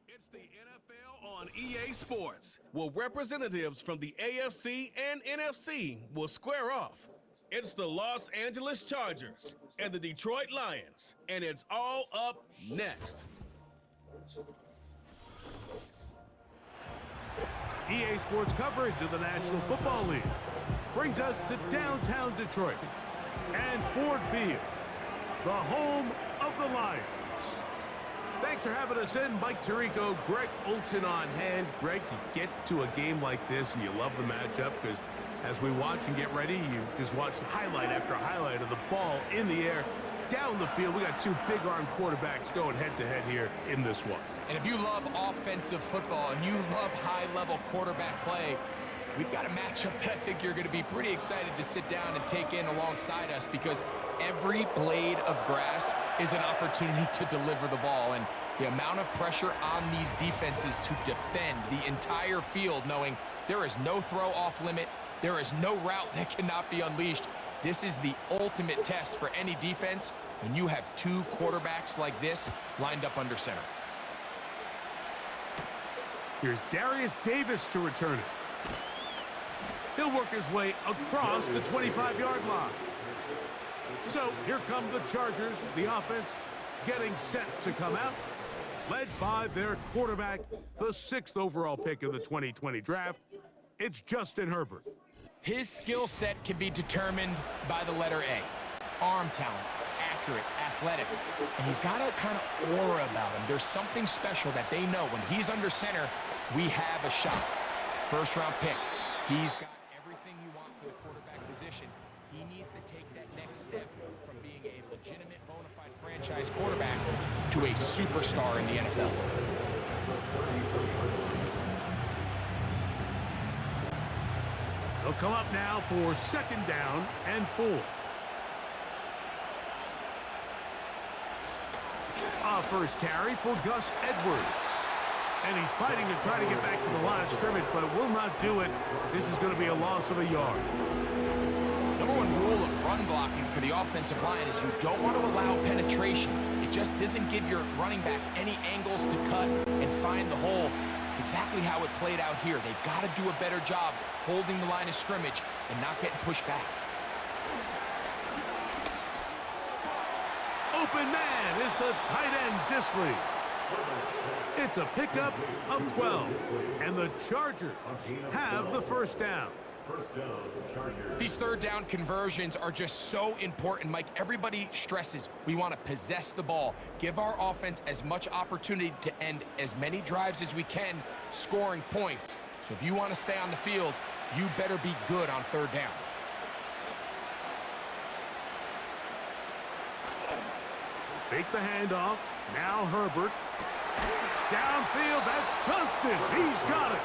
It's the NFL on EA Sports, where representatives from the AFC and NFC will square off. It's the Los Angeles Chargers and the Detroit Lions, and it's all up next. EA Sports coverage of the National Football League brings us to downtown Detroit and Ford Field, the home of the Lions. Thanks for having us in. Mike Tirico, Greg Olson on hand. Greg, you get to a game like this and you love the matchup because as we watch and get ready, you just watch highlight after highlight of the ball in the air, down the field. We got two big-arm quarterbacks going head-to-head here in this one. And if you love offensive football and you love high-level quarterback play, we've got a matchup that I think you're going to be pretty excited to sit down and take in alongside us because every blade of grass is an opportunity to deliver the ball. And the amount of pressure on these defenses to defend the entire field, knowing there is no throw off limit, there is no route that cannot be unleashed. This is the ultimate test for any defense when you have two quarterbacks like this lined up under center. Here's Darius Davis to return it. He'll work his way across the 25-yard line. So here come the Chargers, the offense getting set to come out, led by their quarterback, the 6th overall pick of the 2020 draft. It's Justin Herbert. His skill set can be determined by the letter A. Arm talent, accurate, athletic, and he's got a kind of aura about him. There's something special that they know when he's under center, we have a shot. First-round pick. He's got everything you want for the quarterback position. He needs to take that next step from being a legitimate, bona fide franchise quarterback to a superstar in the NFL. They'll come up now for 2nd down and 4. A first carry for Gus Edwards. And he's fighting to try to get back to the line of scrimmage, but will not do it. This is going to be a loss of a yard. Number one rule of run blocking for the offensive line is you don't want to allow penetration. It just doesn't give your running back any angles to cut and find the holes. It's exactly how it played out here. They've got to do a better job holding the line of scrimmage and not getting pushed back. Open man is the tight end, Disley. It's a pickup of 12, and the Chargers have the first down. These third down conversions are just so important, Mike. Everybody stresses we want to possess the ball, give our offense as much opportunity to end as many drives as we can, scoring points. So if you want to stay on the field, you better be good on third down. Fake the handoff. Now Herbert. Downfield, that's Johnston. He's got it.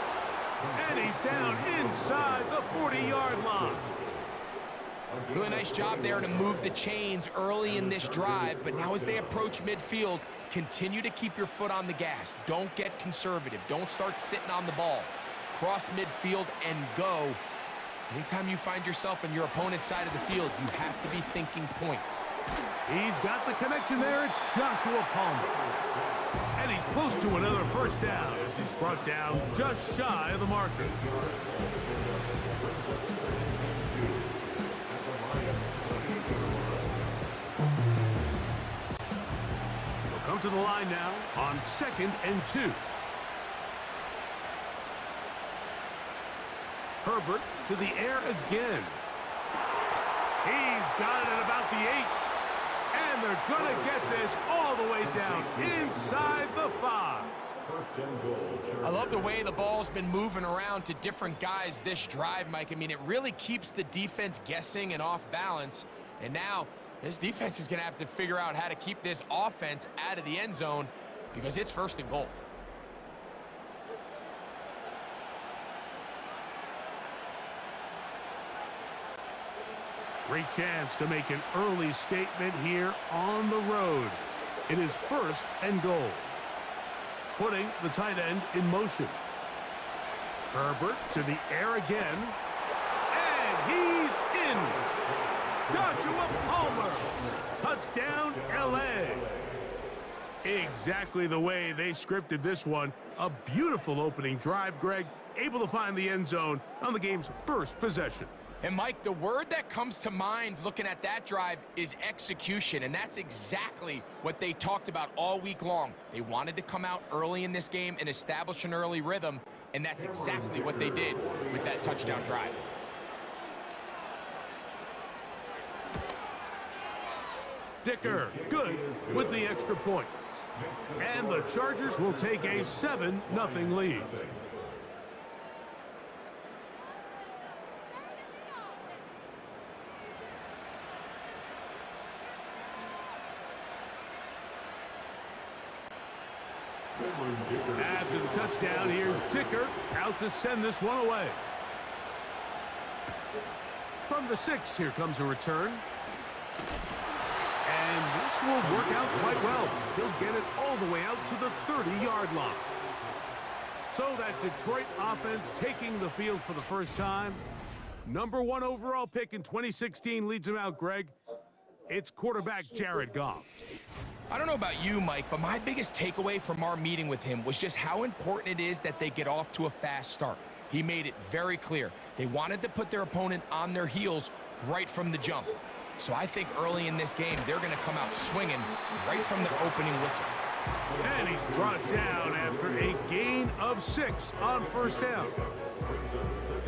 And he's down inside the 40-yard line. Really nice job there to move the chains early in this drive, but now as they approach midfield, continue to keep your foot on the gas. Don't get conservative. Don't start sitting on the ball. Cross midfield and go. Anytime you find yourself on your opponent's side of the field, you have to be thinking points. He's got the connection there. It's Joshua Palmer. And he's close to another first down as he's brought down just shy of the marker. He'll come to the line now on 2nd and 2. Herbert to the air again. He's got it at about the 8. And they're going to get this all the way down inside the 5. I love the way the ball's been moving around to different guys this drive, Mike. I mean, it really keeps the defense guessing and off balance. And now this defense is going to have to figure out how to keep this offense out of the end zone because it's 1st and goal. Great chance to make an early statement here on the road. It is 1st and goal. Putting the tight end in motion. Herbert to the air again. And he's in. Joshua Palmer. Touchdown, L.A. Exactly the way they scripted this one. A beautiful opening drive, Greg. Able to find the end zone on the game's first possession. And Mike, the word that comes to mind looking at that drive is execution, and that's exactly what they talked about all week long. They wanted to come out early in this game and establish an early rhythm, and that's exactly what they did with that touchdown drive. Dicker, good with the extra point. And the Chargers will take a 7-0 lead. After the touchdown, here's Dicker out to send this one away. From the 6, here comes a return. And this will work out quite well. He'll get it all the way out to the 30-yard line. So that Detroit offense taking the field for the first time. Number 1 overall pick in 2016 leads him out, Greg. It's quarterback Jared Goff. I don't know about you, Mike, but my biggest takeaway from our meeting with him was just how important it is that they get off to a fast start. He made it very clear. They wanted to put their opponent on their heels right from the jump. So I think early in this game, they're going to come out swinging right from the opening whistle. And he's brought down after a gain of 6 on first down.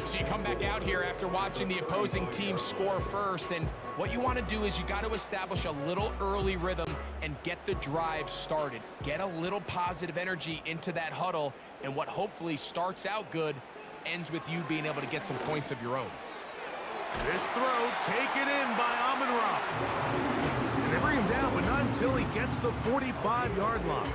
So you come back out here after watching the opposing team score first, and what you want to do is you got to establish a little early rhythm and get the drive started. Get a little positive energy into that huddle, and what hopefully starts out good ends with you being able to get some points of your own. This throw taken in by Amon-Ra. And they bring him down, but not until he gets the 45-yard line.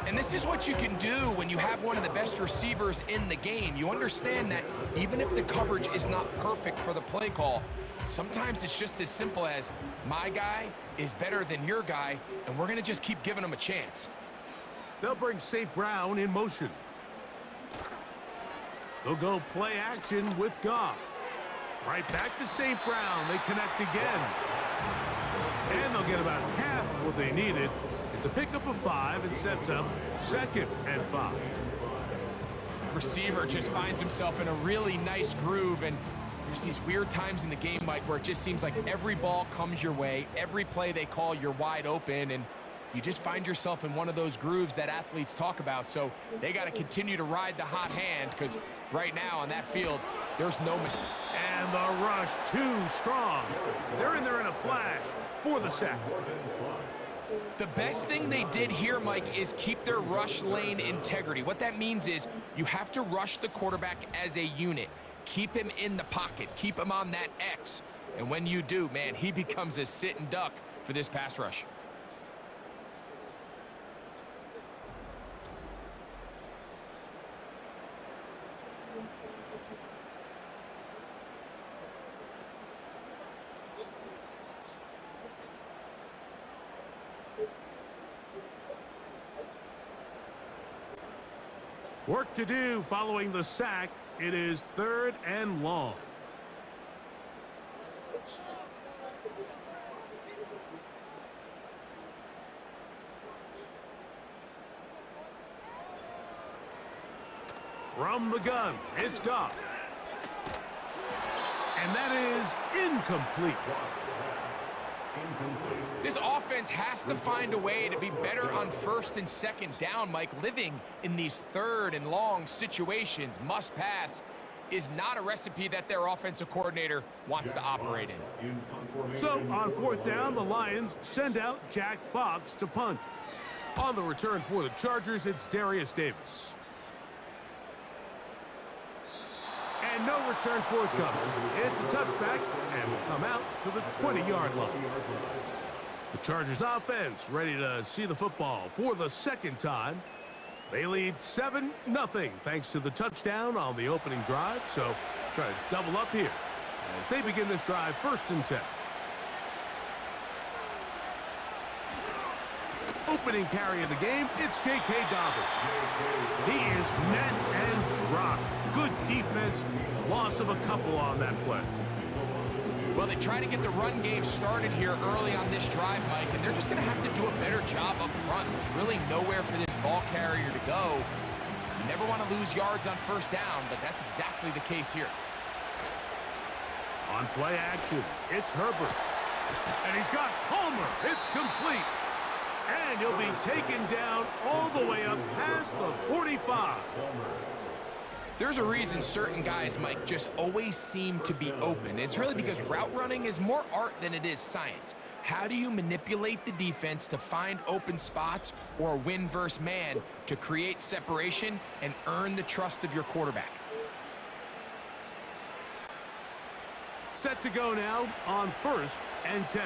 And this is what you can do when you have one of the best receivers in the game. You understand that even if the coverage is not perfect for the play call, sometimes it's just as simple as my guy is better than your guy, and we're going to just keep giving him a chance. They'll bring St. Brown in motion. They'll go play action with Goff. Right back to St. Brown. They connect again. And they'll get about half of what they needed. It's a pickup of 5 and sets up 2nd and 5. Receiver just finds himself in a really nice groove, and there's these weird times in the game, Mike, where it just seems like every ball comes your way, every play they call, you're wide open, and you just find yourself in one of those grooves that athletes talk about. So they got to continue to ride the hot hand, because right now on that field, there's no mistake. And the rush too strong. They're in there in a flash for the sack. The best thing they did here, Mike, is keep their rush lane integrity. What that means is you have to rush the quarterback as a unit. Keep him in the pocket. Keep him on that X. And when you do, man, he becomes a sit and duck for this pass rush. Work to do following the sack. It is 3rd and long. From the gun, it's Goff. And that is incomplete. This offense has to find a way to be better on 1st and 2nd down, Mike. Living in these 3rd and long situations, must pass, is not a recipe that their offensive coordinator wants to operate in. So on 4th down, the Lions send out Jack Fox to punt. On the return for the Chargers, it's Darius Davis. And no return forthcoming. It's a touchback and will come out to the 20-yard line. The Chargers offense ready to see the football for the 2nd time. They lead 7-0 thanks to the touchdown on the opening drive. So try to double up here as they begin this drive 1st and 10. Opening carry of the game, it's J.K. Dobbins. He is met and dropped. Good defense, loss of a couple on that play. Well, they try to get the run game started here early on this drive, Mike, and they're just going to have to do a better job up front. There's really nowhere for this ball carrier to go. You never want to lose yards on first down, but that's exactly the case here. On play action, it's Herbert. And he's got Palmer. It's complete. And he'll be taken down all the way up past the 45. There's a reason certain guys, Mike, just always seem to be open. It's really because route running is more art than it is science. How do you manipulate the defense to find open spots or win versus man to create separation and earn the trust of your quarterback? Set to go now on 1st and 10.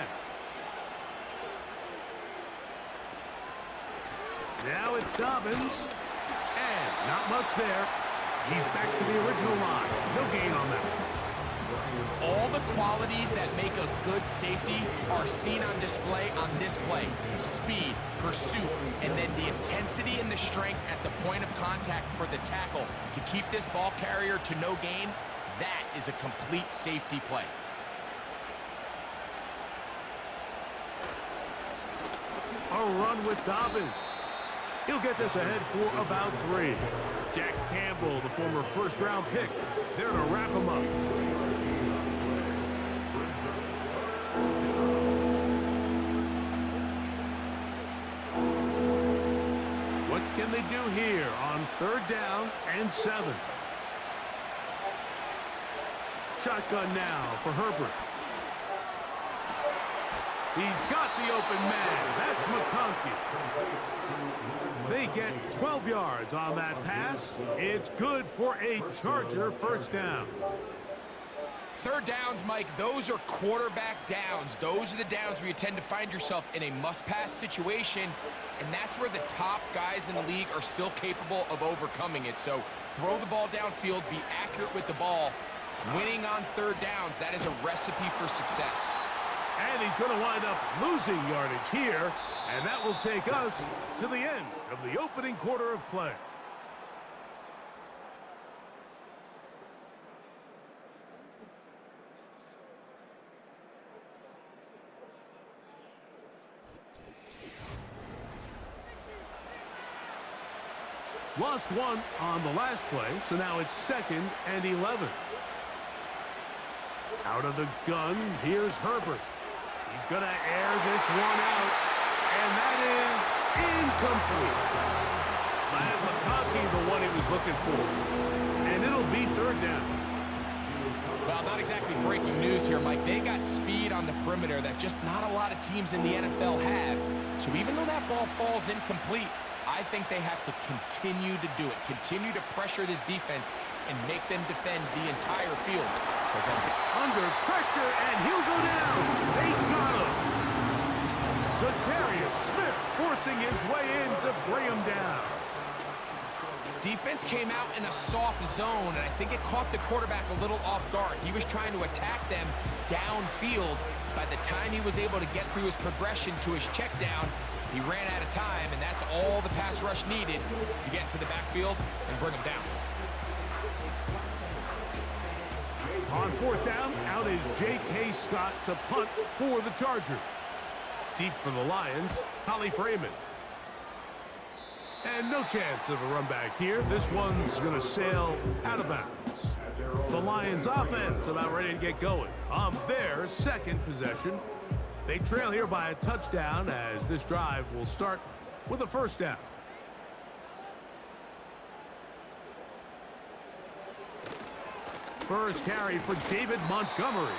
Now it's Dobbins. And not much there. He's back to the original line. No gain on that one. All the qualities that make a good safety are seen on display on this play. Speed, pursuit, and then the intensity and the strength at the point of contact for the tackle to keep this ball carrier to no gain. That is a complete safety play. A run with Dobbins. He'll get this ahead for about 3. Jack Campbell, the former first-round pick, there to wrap him up. What can they do here on 3rd down and 7? Shotgun now for Herbert. He's got the open man. That's McConkey. They get 12 yards on that pass. It's good for a Charger first down. 3rd downs, Mike, those are quarterback downs. Those are the downs where you tend to find yourself in a must-pass situation, and that's where the top guys in the league are still capable of overcoming it. So throw the ball downfield, be accurate with the ball. Winning on 3rd downs, that is a recipe for success. And he's going to wind up losing yardage here, and that will take us to the end of the opening quarter of play. Lost one on the last play, so now it's 2nd and 11. Out of the gun, here's Herbert. He's going to air this one out, and that is incomplete. And McConkey, the one he was looking for. And it'll be 3rd down. Well, not exactly breaking news here, Mike. They got speed on the perimeter that just not a lot of teams in the NFL have. So even though that ball falls incomplete, I think they have to continue to do it. Continue to pressure this defense and make them defend the entire field. Under pressure, and he'll go down. They got him. Zadarius Smith forcing his way in to bring him down. Defense came out in a soft zone, and I think it caught the quarterback a little off guard. He was trying to attack them downfield. By the time he was able to get through his progression to his check down, he ran out of time, and that's all the pass rush needed to get into the backfield and bring him down. On 4th down, out is J.K. Scott to punt for the Chargers. Deep for the Lions, Holly Freeman. And no chance of a run back here. This one's going to sail out of bounds. The Lions offense about ready to get going on their 2nd possession. They trail here by a touchdown as this drive will start with a 1st down. First carry for David Montgomery.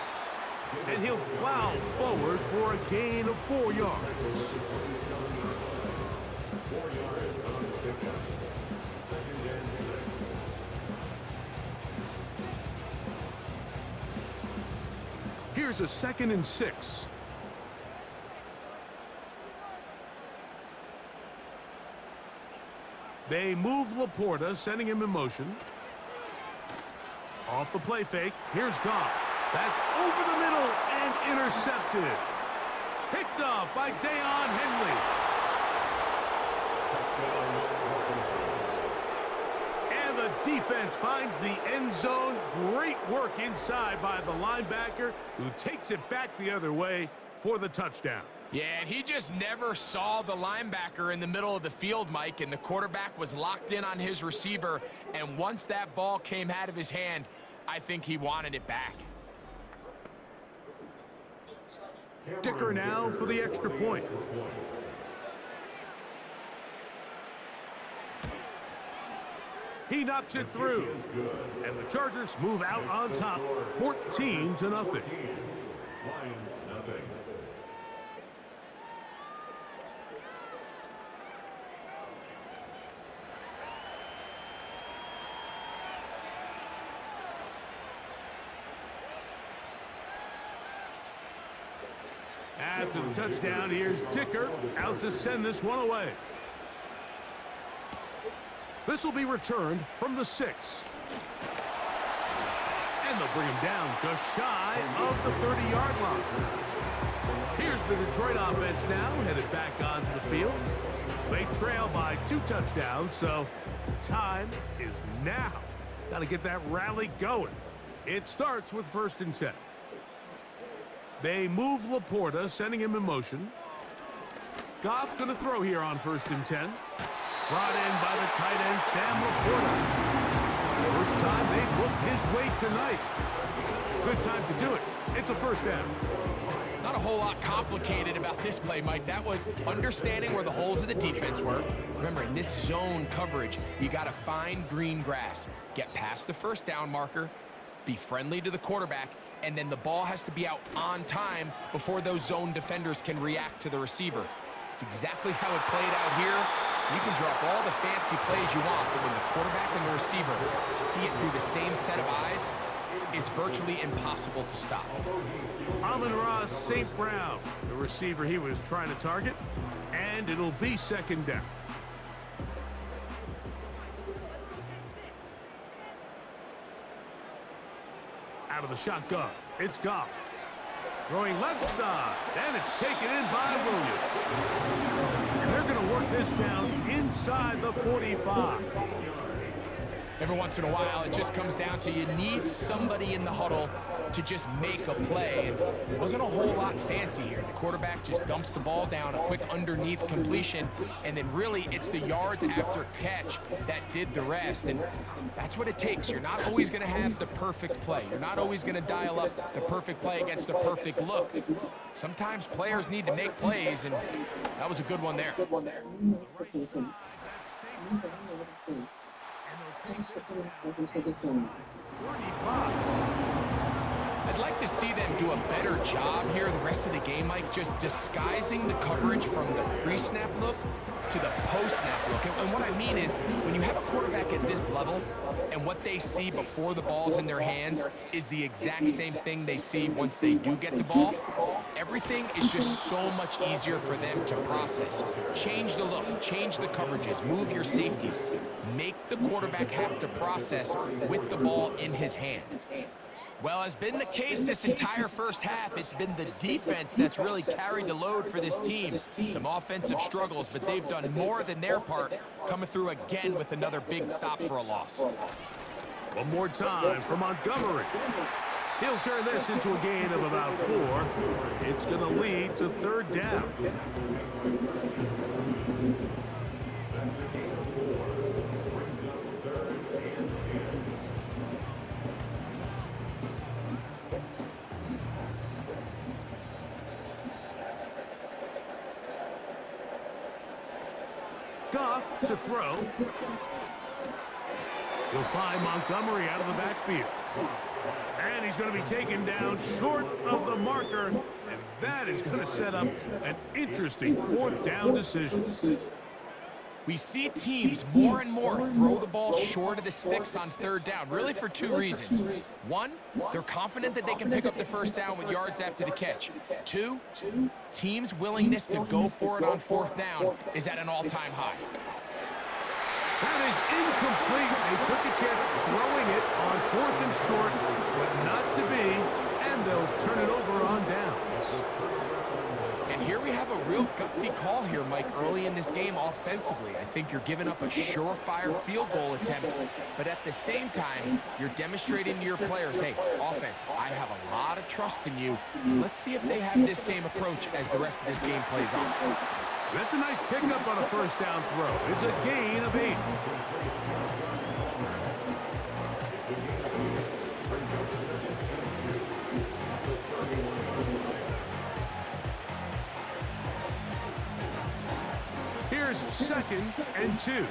And he'll plow forward for a gain of 4 yards. Here's a 2nd and 6. They move Laporta, sending him in motion. Off the play fake, here's Goff. That's over the middle and intercepted. Picked off by Deion Henley. And the the defense finds the end zone. Great work inside by the linebacker, who takes it back the other way for the touchdown. Yeah, and he just never saw the linebacker in the middle of the field, Mike, and the quarterback was locked in on his receiver, and once that ball came out of his hand, I think he wanted it back. Kicker now for the extra point. He knocks it through, and the Chargers move out on top, 14-0. After the touchdown, here's Dicker out to send this one away. This will be returned from the 6. And they'll bring him down just shy of the 30-yard line. Here's the Detroit offense now, headed back onto the field. They trail by 2 touchdowns, so time is now. Got to get that rally going. It starts with 1st and 10. They move Laporta, sending him in motion. Goff going to throw here on 1st and 10. Brought in by the tight end, Sam Laporta. First time they've looked his way tonight. Good time to do it. It's a 1st down. Not a whole lot complicated about this play, Mike. That was understanding where the holes of the defense were. Remember, in this zone coverage, you got to find green grass. Get past the 1st down marker, be friendly to the quarterback, and then the ball has to be out on time before those zone defenders can react to the receiver. It's exactly how it played out here. You can drop all the fancy plays you want, but when the quarterback and the receiver see it through the same set of eyes, it's virtually impossible to stop. Amon-Ra St. Brown, the receiver he was trying to target, and it'll be 2nd down. Out of the shotgun, it's Goff. Throwing left side, and it's taken in by Williams. And they're going to work this down inside the 45. Every once in a while, it just comes down to you need somebody in the huddle to just make a play. And it wasn't a whole lot fancy here. The quarterback just dumps the ball down, a quick underneath completion, and then really it's the yards after catch that did the rest. And that's what it takes. You're not always going to have the perfect play. You're not always going to dial up the perfect play against the perfect look. Sometimes players need to make plays, and that was a good one there. I'd like to see them do a better job here the rest of the game, Mike, just disguising the coverage from the pre-snap look to the post-snap look. And what I mean is, when you have a quarterback at this level and what they see before the ball's in their hands is the exact same thing they see once they do get the ball, everything is just so much easier for them to process. Change the look, change the coverages, move your safeties. Make the quarterback have to process with the ball in his hand. Well, has been the case this entire first half. It's been the defense that's really carried the load for this team. Some offensive struggles, but they've done more than their part, coming through again with another big stop for a loss. One more time for Montgomery. He'll turn this into a gain of about 4. It's going to lead to 3rd down. Goff to throw. He'll find Montgomery out of the backfield. And he's going to be taken down short of the marker. And that is going to set up an interesting 4th down decision. We see teams more and more throw the ball short of the sticks on 3rd down, really for 2 reasons. 1, they're confident that they can pick up the 1st down with yards after the catch. 2, teams' willingness to go for it on 4th down is at an all-time high. That is incomplete. They took a chance throwing it on 4th and short, but not to be, and they'll turn it over on downs. And here we have a real gutsy call here, Mike, early in this game offensively. I think you're giving up a surefire field goal attempt, but at the same time, you're demonstrating to your players, hey, offense, I have a lot of trust in you. Let's see if they have this same approach as the rest of this game plays on. That's a nice pickup on a first down throw. It's a gain of 8. Here's 2nd and 2.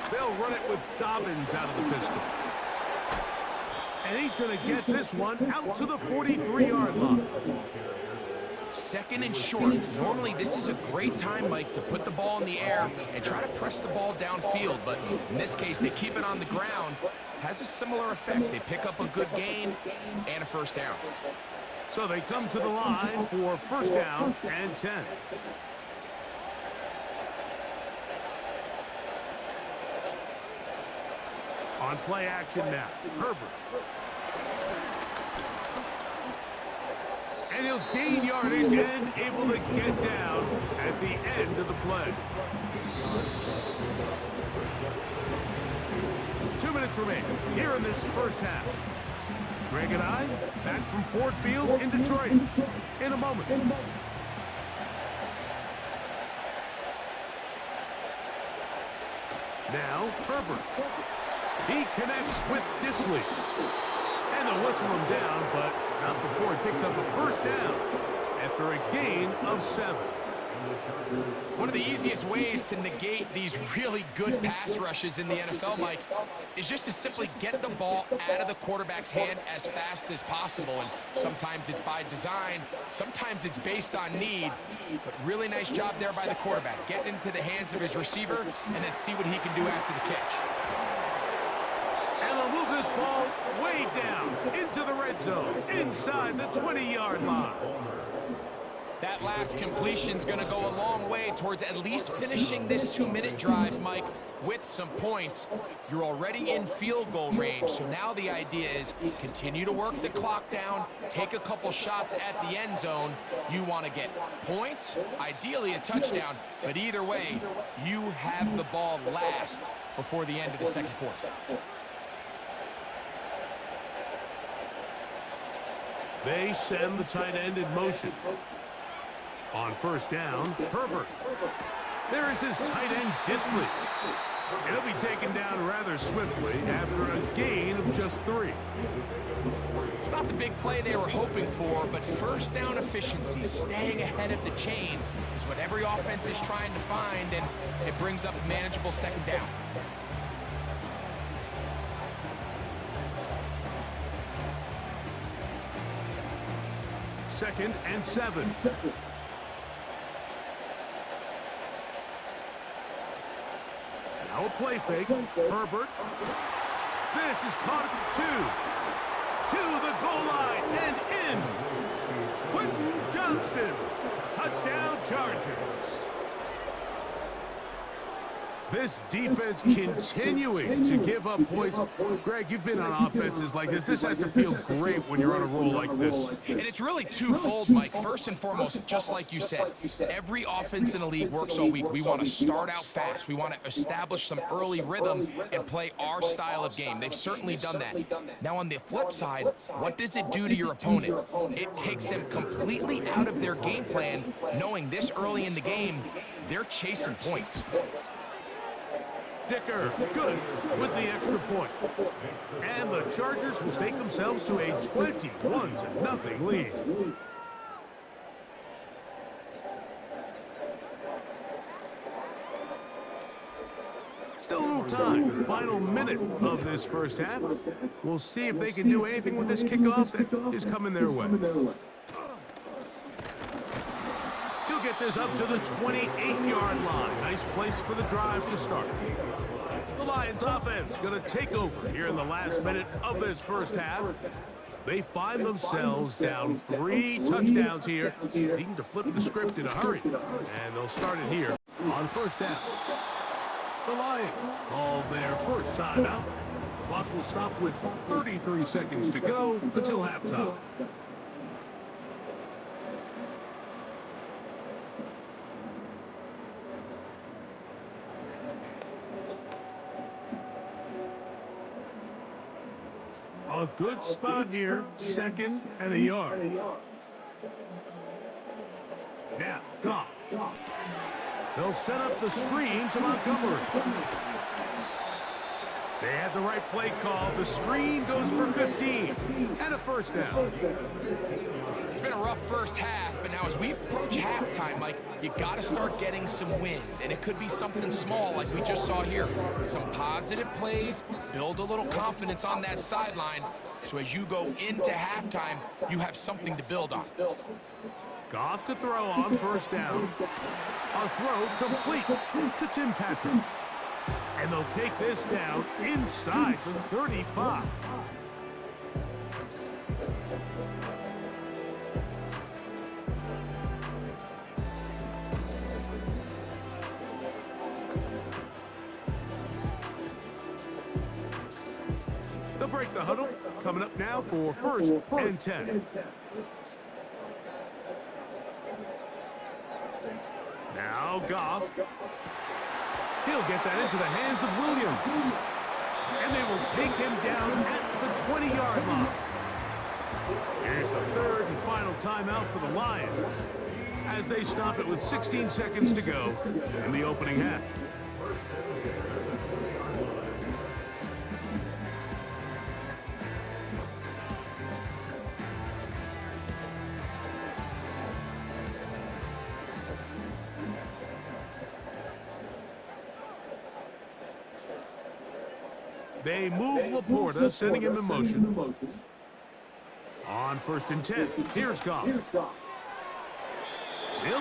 They'll run it with Dobbins out of the pistol. And he's going to get this one out to the 43-yard line. 2nd and short. Normally, this is a great time, Mike, to put the ball in the air and try to press the ball downfield. But in this case, they keep it on the ground. Has a similar effect. They pick up a good gain and a first down. So they come to the line for first down and 10. On play action now, Herbert. And he'll gain yardage and able to get down at the end of the play. 2 minutes remain here in this first half. Greg and I back from Ford Field in Detroit in a moment. Now Herbert. He connects with Disley. And they'll whistle him down, but not before he picks up a first down after a gain of 7. One of the easiest ways to negate these really good pass rushes in the NFL, Mike, is just to simply get the ball out of the quarterback's hand as fast as possible. And sometimes it's by design, sometimes it's based on need. But really nice job there by the quarterback, getting into the hands of his receiver and then see what he can do after the catch. And they'll move this ball way down into the red zone, inside the 20-yard line. That last completion's going to go a long way towards at least finishing this 2-minute drive, Mike, with some points. You're already in field goal range, so now the idea is continue to work the clock down, take a couple shots at the end zone. You want to get points, ideally a touchdown, but either way, you have the ball last before the end of the second quarter. They send the tight end in motion. On first down, Herbert. There is his tight end, Disley. He'll be taken down rather swiftly after a gain of just 3. It's not the big play they were hoping for, but first down efficiency, staying ahead of the chains, is what every offense is trying to find, and it brings up a manageable second down. Second and 7. Now a play fake. Herbert. This is caught at the 2. To the goal line and in. Quentin Johnston. Touchdown Chargers. This defense continuing to give up points. Greg, you've been on offenses like this. This has to feel great when you're on a roll like this. And it's really twofold, Mike. First and foremost, just like you said, every offense in the league works all week. We want to start out fast. We want to establish some early rhythm and play our style of game. They've certainly done that. Now, on the flip side, what does it do to your opponent? It takes them completely out of their game plan, knowing this early in the game, they're chasing points. Dicker, good with the extra point. And the Chargers will stake themselves to a 21-0 lead. Still a little time. Final minute of this first half. We'll see if they can do anything with this kickoff that is coming their way. He'll get this up to the 28-yard line. Nice place for the drive to start. The Lions offense going to take over here in the last minute of this first half. They find themselves down 3 touchdowns here, needing to flip the script in a hurry. And they'll start it here on first down. The Lions call their first timeout. Clock will stop with 33 seconds to go until halftime. A good spot here, second and a yard. Now, Goff. They'll set up the screen to Montgomery. They had the right play call. The screen goes for 15 and a first down. It's been a rough first half, but now as we approach halftime, Mike, you got to start getting some wins, and it could be something small like we just saw here. Some positive plays, build a little confidence on that sideline, so as you go into halftime, you have something to build on. Goff to throw on first down. A throw complete to Tim Patrick. And they'll take this down inside the 35. They'll break the huddle. Coming up now for first and 10. Now Goff. He'll get that into the hands of Williams. And they will take him down at the 20-yard line. Here's the third and final timeout for the Lions as they stop it with 16 seconds to go in the opening half. They move Laporta, sending him in motion. On first and 10, here's Goff. They'll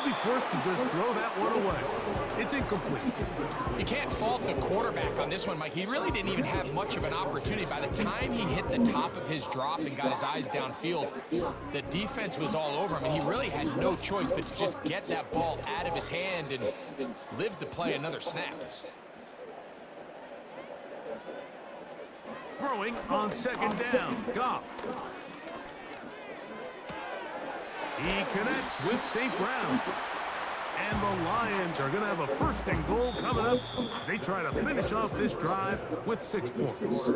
be forced to just throw that one away. It's incomplete. You can't fault the quarterback on this one, Mike. He really didn't even have much of an opportunity. By the time he hit the top of his drop and got his eyes downfield, the defense was all over him, and he really had no choice but to just get that ball out of his hand and live to play another snap. Throwing on second down, Goff. He connects with St. Brown. And the Lions are going to have a first and goal coming up as they try to finish off this drive with 6 points.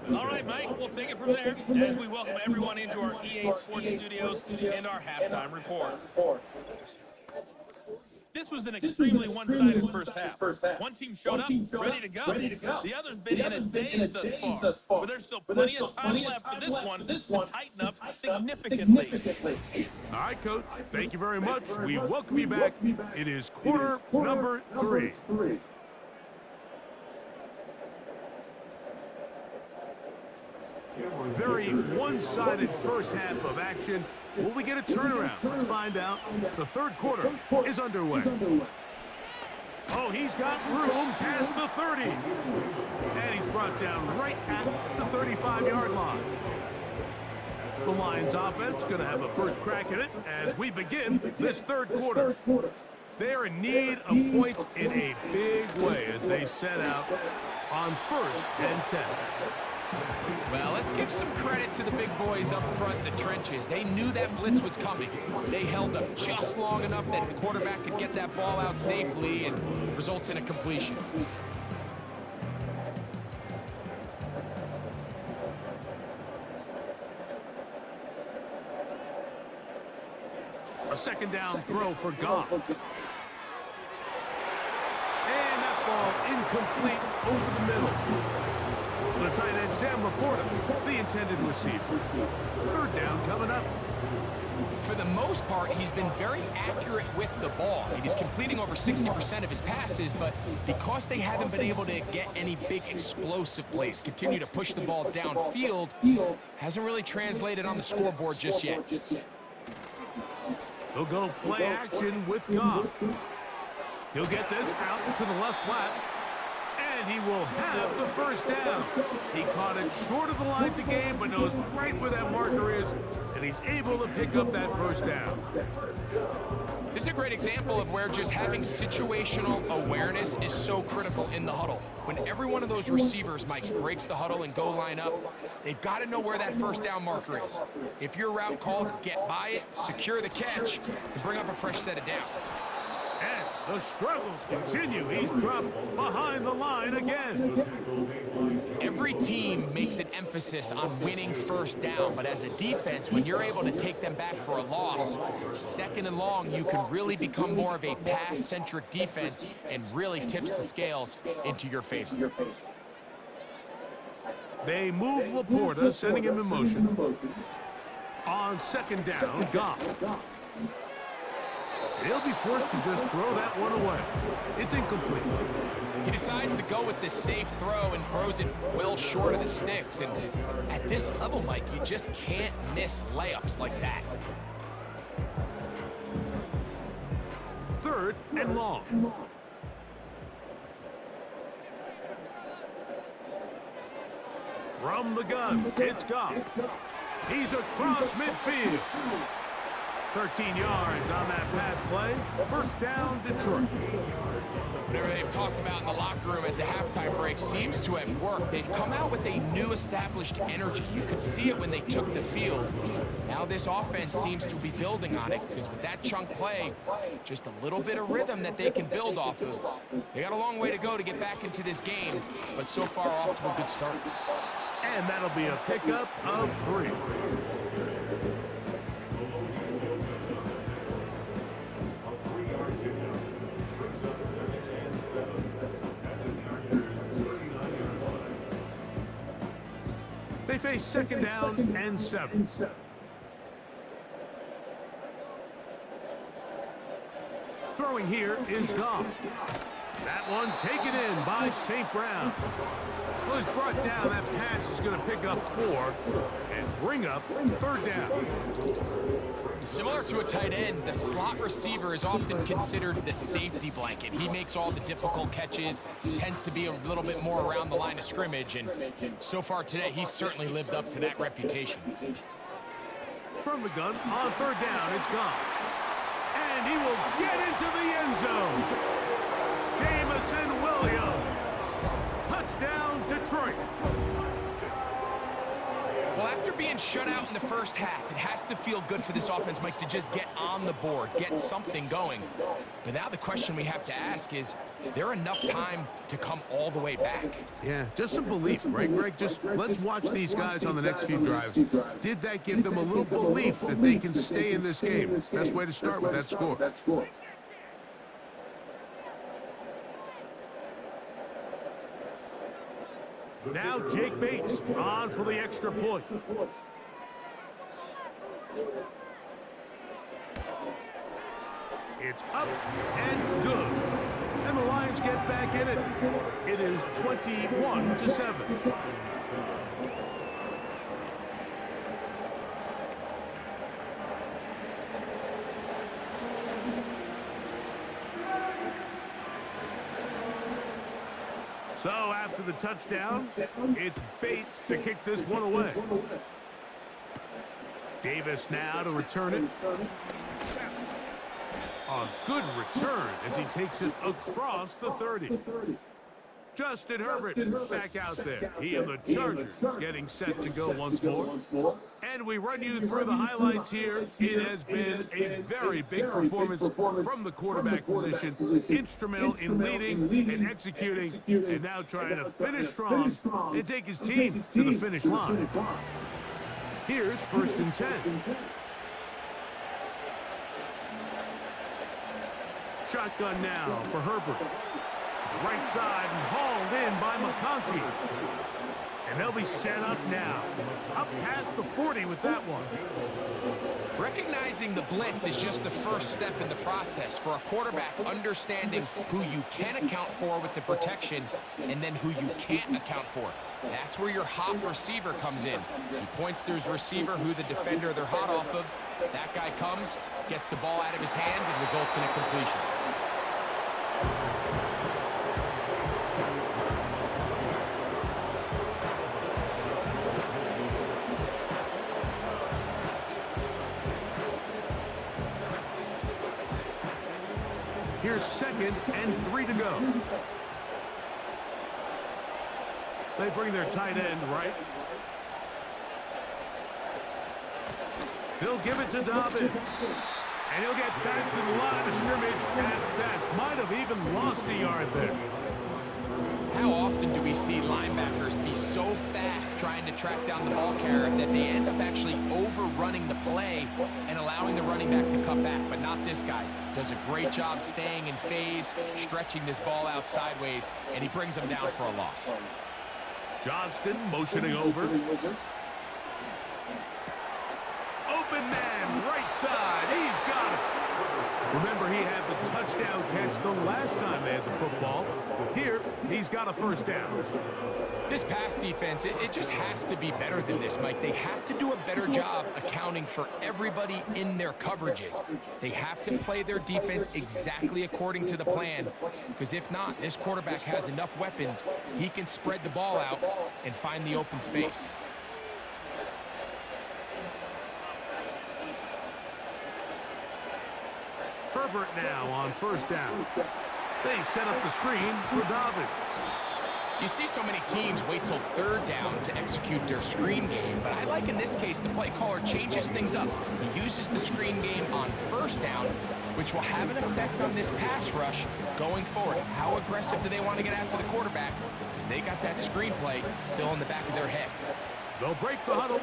All right, Mike, we'll take it from there as we welcome everyone into our EA Sports studios and our halftime report. This was an extremely one-sided first half. One team showed up, ready to go. The other's been in a daze thus far, but there's still plenty of time left for this one to tighten up significantly. All right, Coach, thank you very much. We welcome you back. It is quarter number 3. Very one-sided first half of action. Will we get a turnaround? Let's find out. The third quarter is underway. Oh, he's got room past the 30. And he's brought down right at the 35-yard line. The Lions offense going to have a first crack at it as we begin this third quarter. They are in need of points in a big way as they set out on first and 10. Well, let's give some credit to the big boys up front in the trenches. They knew that blitz was coming. They held up just long enough that the quarterback could get that ball out safely and results in a completion. A second down throw for Goff. And that ball incomplete over the middle. The tight end, Sam Laporta, the intended receiver. Third down coming up. For the most part, he's been very accurate with the ball. He's completing over 60% of his passes, but because they haven't been able to get any big explosive plays, continue to push the ball downfield, hasn't really translated on the scoreboard just yet. He'll go play action with Goff. He'll get this out to the left flat. And he will have the first down. He caught it short of the line to gain, but knows right where that marker is, and he's able to pick up that first down. This is a great example of where just having situational awareness is so critical in the huddle. When every one of those receivers, Mike, breaks the huddle and go line up, they've got to know where that first down marker is. If your route calls, get by it, secure the catch, and bring up a fresh set of downs. And the struggles continue. He's dropped behind the line again. Every team makes an emphasis on winning first down, but as a defense, when you're able to take them back for a loss, second and long, you can really become more of a pass-centric defense and really tips the scales into your favor. They move Laporta, sending him in motion. On second down, Goff. He'll be forced to just throw that one away. It's incomplete. He decides to go with this safe throw and throws it well short of the sticks. And at this level, Mike, you just can't miss layups like that. Third and long. From the gun, it's Goff. He's across midfield. 13 yards on that pass play. First down, Detroit. Whatever they've talked about in the locker room at the halftime break seems to have worked. They've come out with a new established energy. You could see it when they took the field. Now this offense seems to be building on it because with that chunk play, just a little bit of rhythm that they can build off of. They got a long way to go to get back into this game, but so far off to a good start. And that'll be a pickup of 3. They face second down and 7. Throwing here is Goff. That one taken in by St. Brown. Well, he's brought down. That pass is going to pick up 4 and bring up third down. Similar to a tight end, the slot receiver is often considered the safety blanket. He makes all the difficult catches, tends to be a little bit more around the line of scrimmage, and so far today, he's certainly lived up to that reputation. From the gun, on third down, it's Goff. And he will get into the end zone. Jamison Williams. Touchdown, Detroit. Well, after being shut out in the first half, it has to feel good for this offense, Mike, to just get on the board, get something going. But now the question we have to ask is there enough time to come all the way back? Yeah, just some belief, right, Greg? Just let's watch these guys on the next few drives. Did that give them a little belief that they can stay in this game? Best way to start with that score. Now Jake Bates on for the extra point. It's up and good. And the Lions get back in it. It is 21-7. So after the touchdown, it's Bates to kick this one away. Davis now to return it. A good return as he takes it across the 30. Justin Herbert back out there. He and the Chargers getting set to go once more. And we run you through the highlights here. It has been a very big performance from the quarterback position. Instrumental in leading and executing, and now trying to finish strong and take his team to the finish line. Here's 1st and 10. Shotgun now for Herbert. Right side and hauled in by McConkey. And they'll be set up now. Up past the 40 with that one. Recognizing the blitz is just the first step in the process for a quarterback, understanding who you can account for with the protection and then who you can't account for. That's where your hot receiver comes in. He points to his receiver, who the defender they're hot off of. That guy comes, gets the ball out of his hand, and results in a completion. Here's 2nd and 3 to go. They bring their tight end right. He'll give it to Dobbins. And he'll get back to the line of scrimmage at best. Might have even lost a yard there. How often do we see linebackers be so fast trying to track down the ball carrier that they end up actually overrunning the play and allowing the running back to cut back? But not this guy. Does a great job staying in phase, stretching this ball out sideways, and he brings him down for a loss. Johnston motioning over. Open man, right side. He's got it. Remember, he had the touchdown catch the last time they had the football. Here, he's got a first down. This pass defense, it just has to be better than this, Mike. They have to do a better job accounting for everybody in their coverages. They have to play their defense exactly according to the plan, because if not, this quarterback has enough weapons, he can spread the ball out and find the open space. Herbert now on first down. They set up the screen for Dobbins. You see so many teams wait till 3rd down to execute their screen game, but I like in this case the play caller changes things up. He uses the screen game on 1st down, which will have an effect on this pass rush going forward. How aggressive do they want to get after the quarterback? Because they got that screen play still in the back of their head. They'll break the huddle.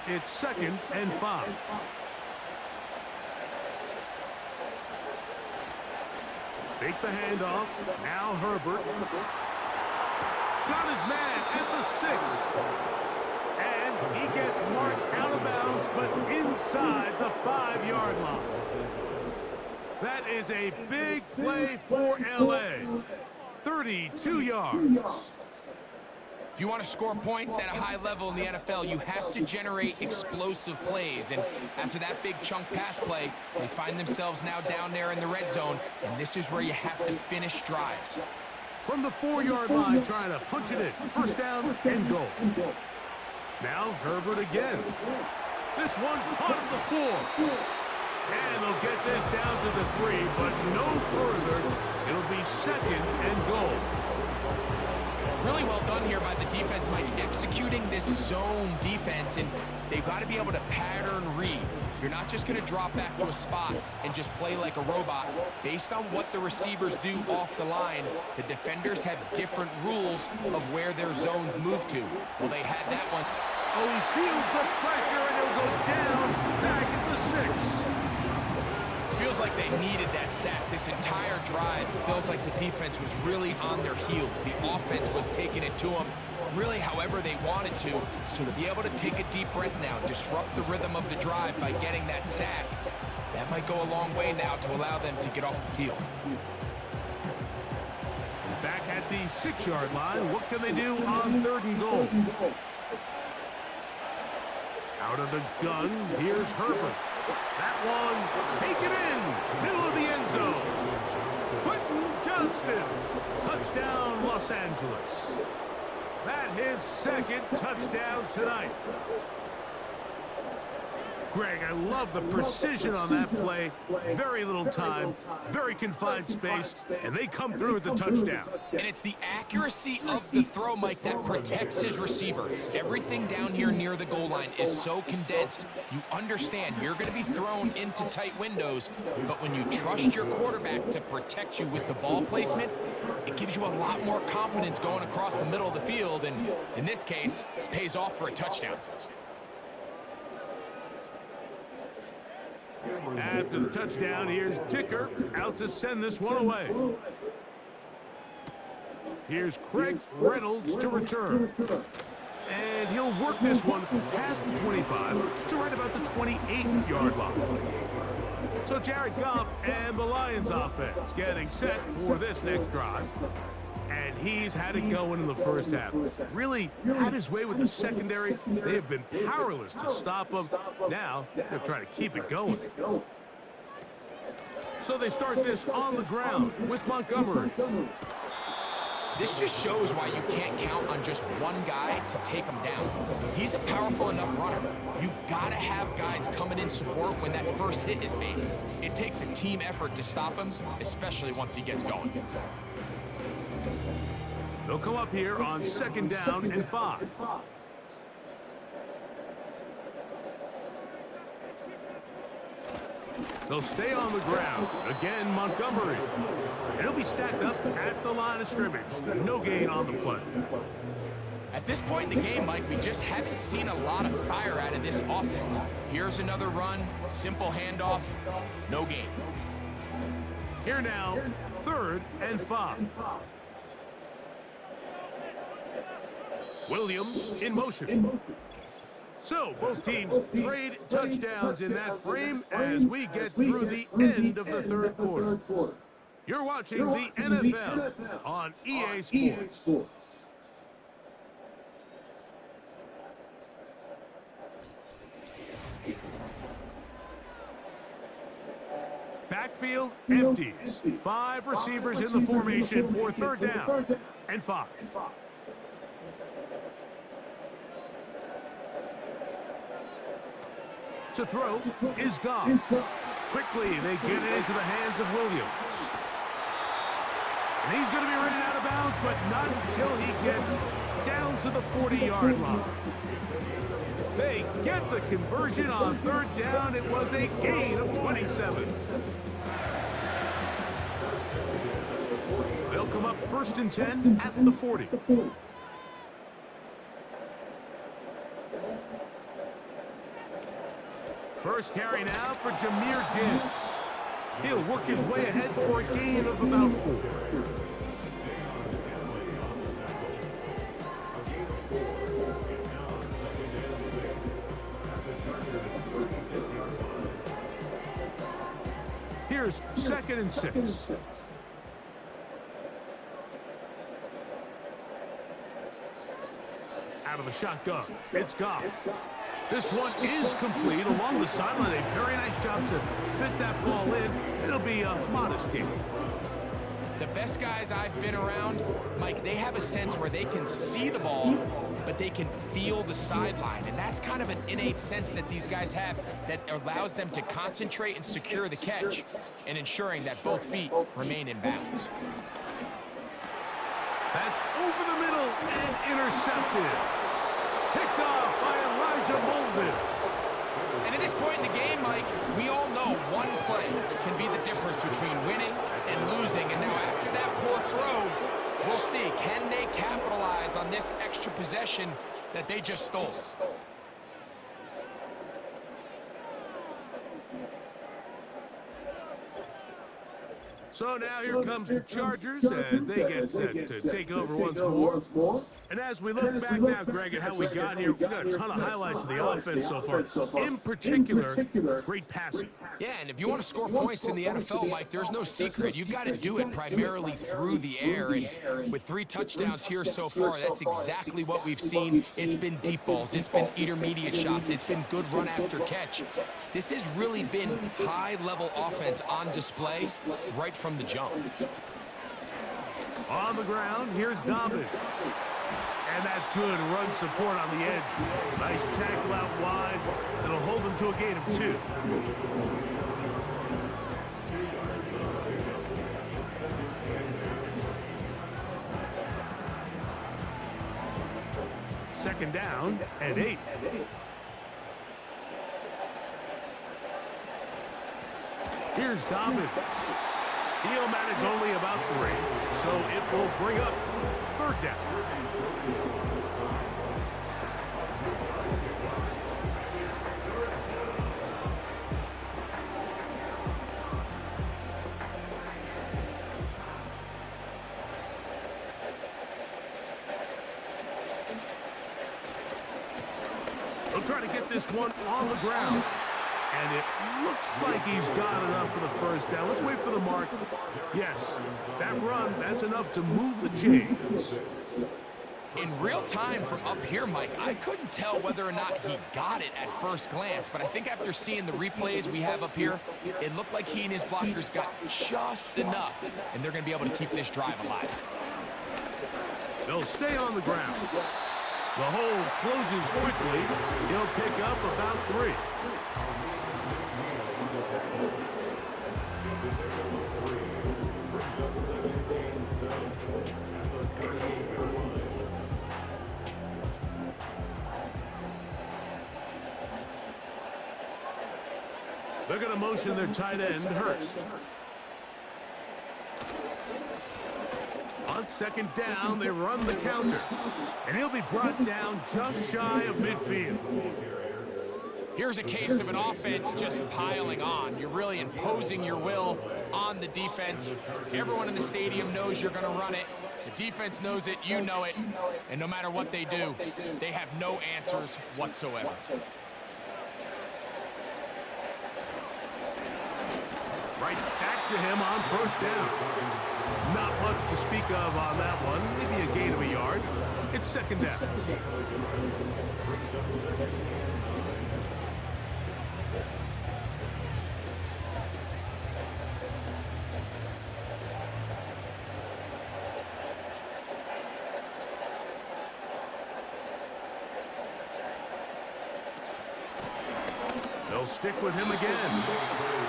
It's 2nd and 5. Fake the handoff. Now Herbert. Got his man at the 6. And he gets marked out of bounds, but inside the 5-yard line. That is a big play for LA. 32 yards. If you want to score points at a high level in the NFL, you have to generate explosive plays. And after that big chunk pass play, they find themselves now down there in the red zone, and this is where you have to finish drives. From the 4-yard line, trying to punch it in. First down and goal. Now Herbert again. This one caught at the 4. And they'll get this down to the 3, but no further. It'll be 2nd and goal. Really well done here by the defense, Mike, executing this zone defense, and they've got to be able to pattern read. You're not just going to drop back to a spot and just play like a robot. Based on what the receivers do off the line, the defenders have different rules of where their zones move to. Well, they had that one. Oh, he feels the pressure, and he'll go down back at the 6. Feels like they needed that sack. This entire drive feels like the defense was really on their heels. The offense was taking it to them really however they wanted to. So to be able to take a deep breath now, disrupt the rhythm of the drive by getting that sack, that might go a long way now to allow them to get off the field. Back at the 6-yard line, what can they do on 3rd and goal? Out of the gun, here's Herbert. That one, take it in, middle of the end zone. Quentin Johnston, touchdown Los Angeles. That his 2nd touchdown tonight. Greg, I love the precision on that play. Very little time, very confined space, and they come through with the touchdown. And it's the accuracy of the throw, Mike, that protects his receiver. Everything down here near the goal line is so condensed. You understand you're going to be thrown into tight windows, but when you trust your quarterback to protect you with the ball placement, it gives you a lot more confidence going across the middle of the field, and in this case, pays off for a touchdown. After the touchdown, here's Ticker out to send this one away. Here's Craig Reynolds to return. And he'll work this one past the 25 to right about the 28-yard line. So Jared Goff and the Lions offense getting set for this next drive. And he's had it going in the first half. Really had his way with the secondary. They have been powerless to stop him. Now they're trying to keep it going. So they start this on the ground with Montgomery. This just shows why you can't count on just one guy to take him down. He's a powerful enough runner. You gotta have guys coming in support when that first hit is made. It takes a team effort to stop him, especially once he gets going. They'll come up here on 2nd down and 5. They'll stay on the ground. Again, Montgomery. And he'll be stacked up at the line of scrimmage. No gain on the play. At this point in the game, Mike, we just haven't seen a lot of fire out of this offense. Here's another run, simple handoff, no gain. Here now, 3rd and 5. Williams in motion. So, both teams trade touchdowns in that frame as we get through the end of the 3rd quarter. You're watching the NFL on EA Sports. Backfield empties. 5 receivers in the formation for 3rd down and 5. To throw is Goff. Quickly, they get it into the hands of Williams. And he's going to be ran out of bounds, but not until he gets down to the 40-yard line. They get the conversion on 3rd down. It was a gain of 27. They'll come up 1st and 10 at the 40. First carry now for Jahmyr Gibbs. He'll work his way ahead for a gain of about 4. Here's 2nd and 6. Out of the shotgun, it's Goff. This one is complete along the sideline. A very nice job to fit that ball in. It'll be a modest gain. The best guys I've been around, Mike, they have a sense where they can see the ball, but they can feel the sideline. And that's kind of an innate sense that these guys have that allows them to concentrate and secure the catch and ensuring that both feet remain in bounds. That's over the middle and intercepted. Picked off by Elijah Molden. And at this point in the game, Mike, we all know one play can be the difference between winning and losing. And now after that poor throw, we'll see, can they capitalize on this extra possession that they just stole? So now here comes the Chargers as they get set to take over once more. And as we look back now, Greg, at how we got here, we've got a ton of highlights of the offense so far. In particular, great passing. Yeah, and if you want to score points in the NFL, Mike, there's no secret. You've got to do it primarily through the air. And with 3 touchdowns here so far, that's exactly what we've seen. It's been deep balls. It's been intermediate shots. It's been good run after catch. This has really been high-level offense on display right from the jump. On the ground, here's Dobbins. And that's good run support on the edge. Nice tackle out wide. That'll hold them to a gain of 2. Second down and 8. Here's Dobbins. He'll manage only about 3, so it will bring up 3rd down. They'll try to get this one on the ground. And it looks like he's got enough for the first down. Let's wait for the mark. Yes, that run, that's enough to move the chains. In real time from up here, Mike, I couldn't tell whether or not he got it at first glance, but I think after seeing the replays we have up here, it looked like he and his blockers got just enough, and they're going to be able to keep this drive alive. They'll stay on the ground. The hole closes quickly. He'll pick up about 3. They're going to motion their tight end, Hurst. On second down, they run the counter. And he'll be brought down just shy of midfield. Here's a case of an offense just piling on. You're really imposing your will on the defense. Everyone in the stadium knows you're going to run it. The defense knows it, you know it. And no matter what they do, they have no answers whatsoever. Right back to him on first down. Not much to speak of on that one. Maybe a gain of a yard. It's second down. They'll stick with him again.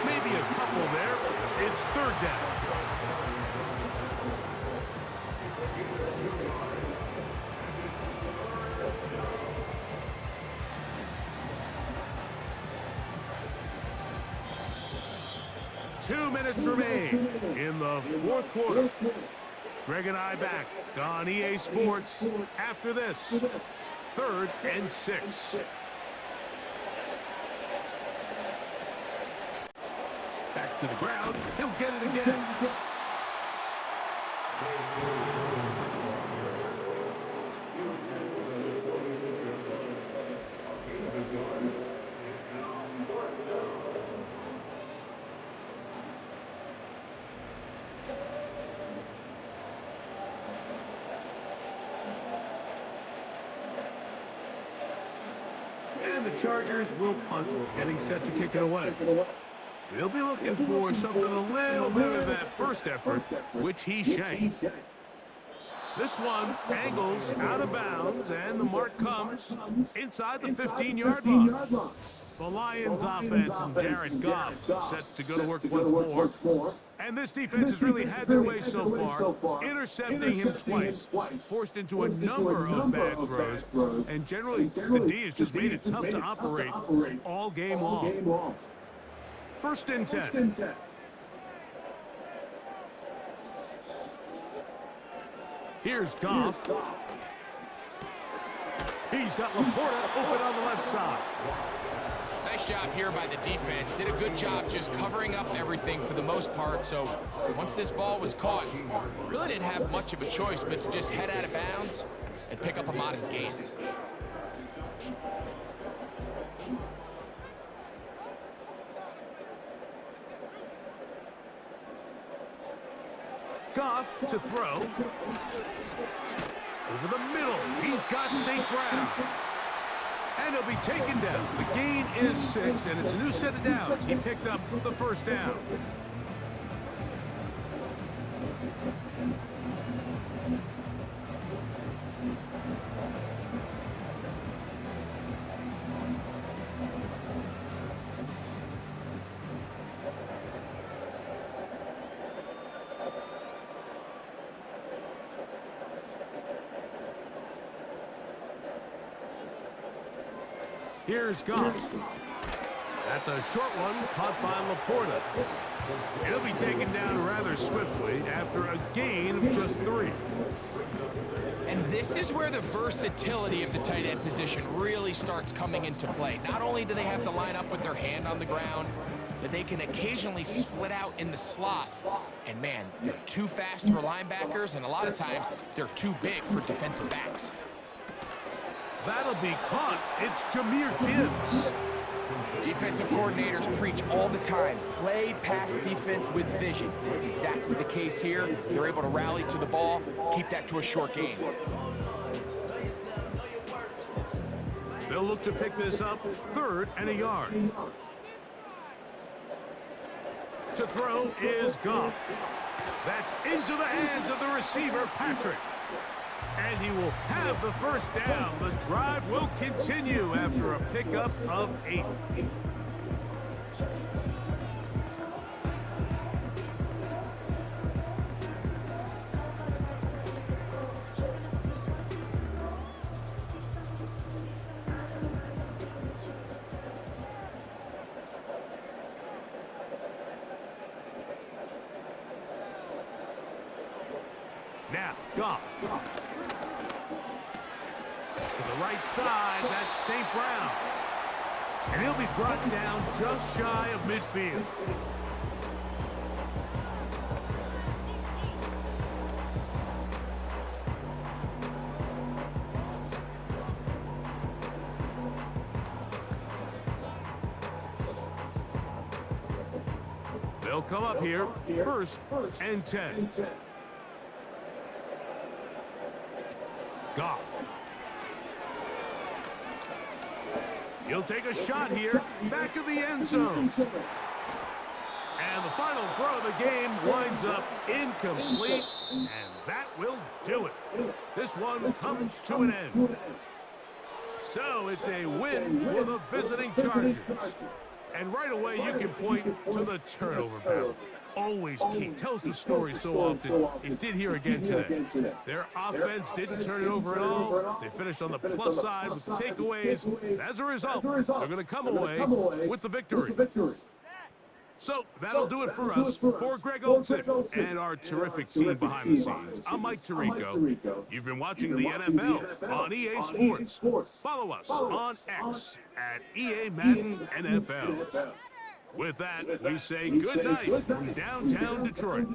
Maybe a couple there. It's third down. Two minutes remain in the fourth quarter. Greg and I back on EA Sports after this. 3rd and 6. Back to the ground. He'll get it again. And the Chargers will punt, getting set to kick it away. They'll be looking for something a little better than that first effort, which he shanked. This one angles out of bounds, and the mark comes inside the 15-yard line. The Lions offense and Jared Goff set to go to work once more. And this defense has really had their way so far, intercepting him twice, forced into a number of bad throws, and generally the D has just made it tough to operate all game long. 1st and 10. Here's Goff. He's got Laporta open on the left side. Nice job here by the defense. Did a good job just covering up everything for the most part. So once this ball was caught, really didn't have much of a choice but to just head out of bounds and pick up a modest gain. Goff to throw. Over the middle, he's got St. Brown. And he'll be taken down. The gain is 6, and it's a new set of downs. He picked up the first down. Here's Goff. That's a short one caught by Laporta. He'll be taken down rather swiftly after a gain of just 3. And this is where the versatility of the tight end position really starts coming into play. Not only do they have to line up with their hand on the ground, but they can occasionally split out in the slot. And man, they're too fast for linebackers, and a lot of times they're too big for defensive backs. That'll be caught. It's Jahmyr Gibbs. Defensive coordinators preach all the time, play pass defense with vision. It's exactly the case here. They're able to rally to the ball, keep that to a short gain. They'll look to pick this up 3rd and a yard. To throw is Goff. That's into the hands of the receiver, Patrick. And he will have the first down. The drive will continue after a pickup of 8. Now, Goff. To the right side, that's St. Brown. And he'll be brought down just shy of midfield. They'll come up here, first and 10. Goff. He'll take a shot here, back of the end zone. And the final throw of the game winds up incomplete, and that will do it. This one comes to an end. So it's a win for the visiting Chargers. And right away you can point to the turnover battle. Always key. Tells the story so often. It did here again today. Their offense didn't turn it over at all. They finished on the plus side with the takeaways. As a result, they're going to come away with the victory. So that'll do it for us. For Greg Olson and our terrific team behind the scenes, I'm Mike Tirico. You've been watching the NFL on EA Sports. Follow us on X at EA Madden NFL. With that, we say good night from downtown Detroit.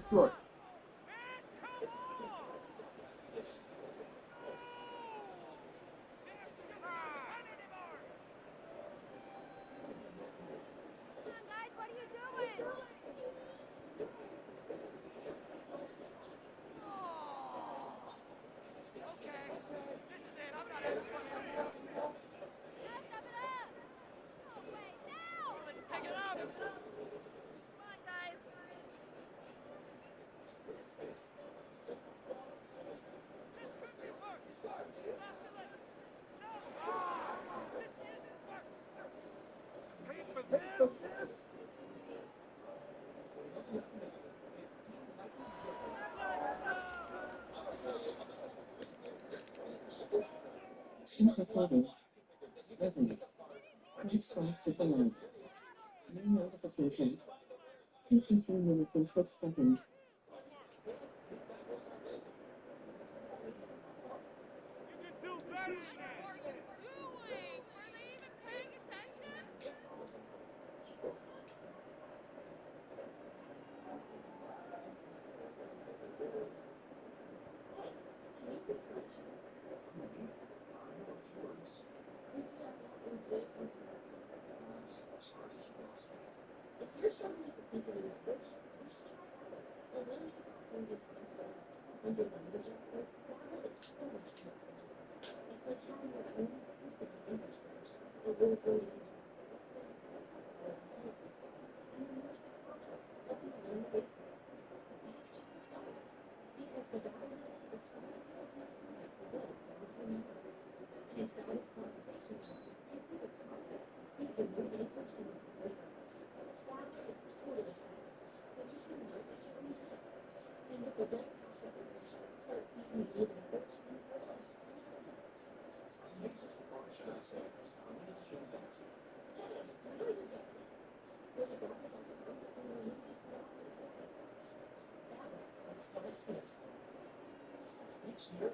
Synchronizing. Revenue. Response to the line. New notification. 53 minutes and 6 seconds. You can do better than that. What are you doing? Were they even paying attention? If you're struggling to speak in English, you should try it. The language of this and your language experts, wow, it's so much more. It's like having your own personal English coach, a really and immersive projects help you learn the basics. That's just the start. Because the value is so much more important to live than you remember. And it's guided conversation tools give you the confidence to speak in new English and later. Wow, it's totally fine. So you can learn it from this. And with the better start speaking in new English instead of Next year,